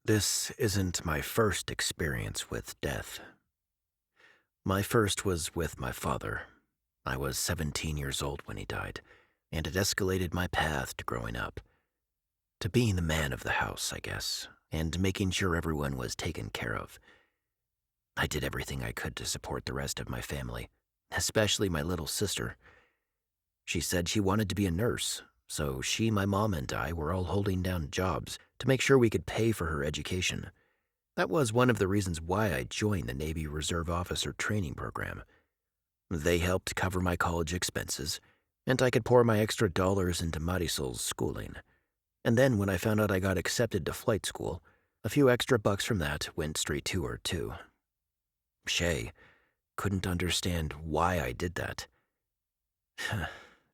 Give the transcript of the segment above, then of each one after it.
This isn't my first experience with death. My first was with my father. I was 17 years old when he died, and it escalated my path to growing up. To being the man of the house, I guess, and making sure everyone was taken care of. I did everything I could to support the rest of my family, especially my little sister. She said she wanted to be a nurse, so she, my mom, and I were all holding down jobs to make sure we could pay for her education. That was one of the reasons why I joined the Navy Reserve Officer Training Program. They helped cover my college expenses, and I could pour my extra dollars into Marisol's schooling. And then when I found out I got accepted to flight school, a few extra bucks from that went straight to her, too. Shay couldn't understand why I did that.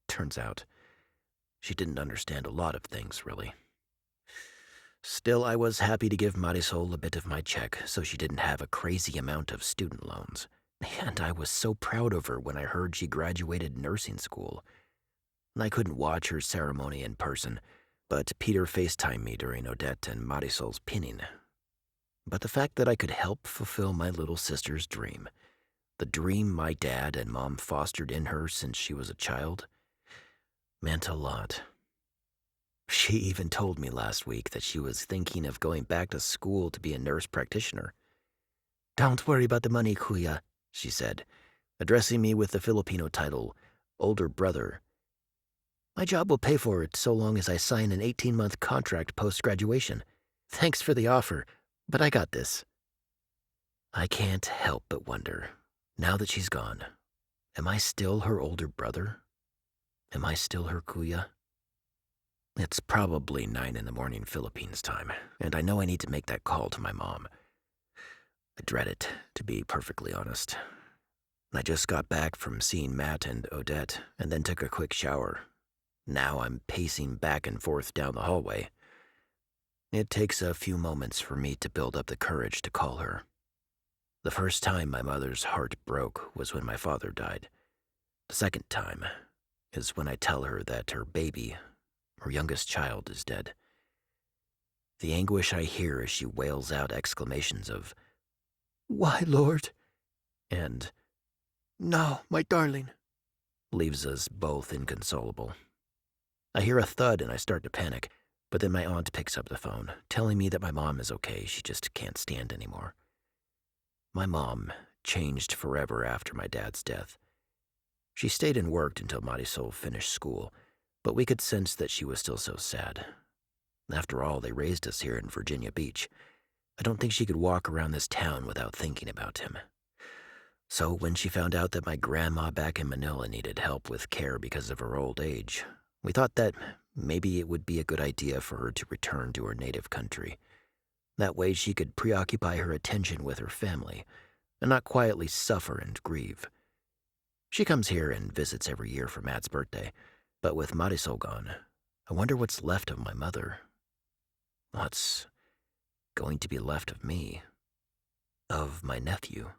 Turns out, she didn't understand a lot of things, really. Still, I was happy to give Marisol a bit of my check so she didn't have a crazy amount of student loans. And I was so proud of her when I heard she graduated nursing school. I couldn't watch her ceremony in person, but Peter FaceTimed me during Odette and Marisol's pinning. But the fact that I could help fulfill my little sister's dream, the dream my dad and mom fostered in her since she was a child, meant a lot. She even told me last week that she was thinking of going back to school to be a nurse practitioner. "Don't worry about the money, Kuya," she said, addressing me with the Filipino title, older brother. "My job will pay for it so long as I sign an 18-month contract post-graduation. Thanks for the offer, but I got this." I can't help but wonder, now that she's gone, am I still her older brother? Am I still her Kuya? It's probably 9 in the morning Philippines time, and I know I need to make that call to my mom. I dread it, to be perfectly honest. I just got back from seeing Matt and Odette, and then took a quick shower. Now I'm pacing back and forth down the hallway. It takes a few moments for me to build up the courage to call her. The first time my mother's heart broke was when my father died. The second time is when I tell her that her baby, her youngest child, is dead. The anguish I hear as she wails out exclamations of, "Why, Lord?" and "No, my darling," leaves us both inconsolable. I hear a thud and I start to panic, but then my aunt picks up the phone, telling me that my mom is okay, she just can't stand anymore. My mom changed forever after my dad's death. She stayed and worked until Marisol finished school, but we could sense that she was still so sad. After all, they raised us here in Virginia Beach. I don't think she could walk around this town without thinking about him. So when she found out that my grandma back in Manila needed help with care because of her old age, we thought that maybe it would be a good idea for her to return to her native country. That way she could preoccupy her attention with her family and not quietly suffer and grieve. She comes here and visits every year for Matt's birthday, but with Marisol gone, I wonder what's left of my mother. What's going to be left of me? Of my nephew?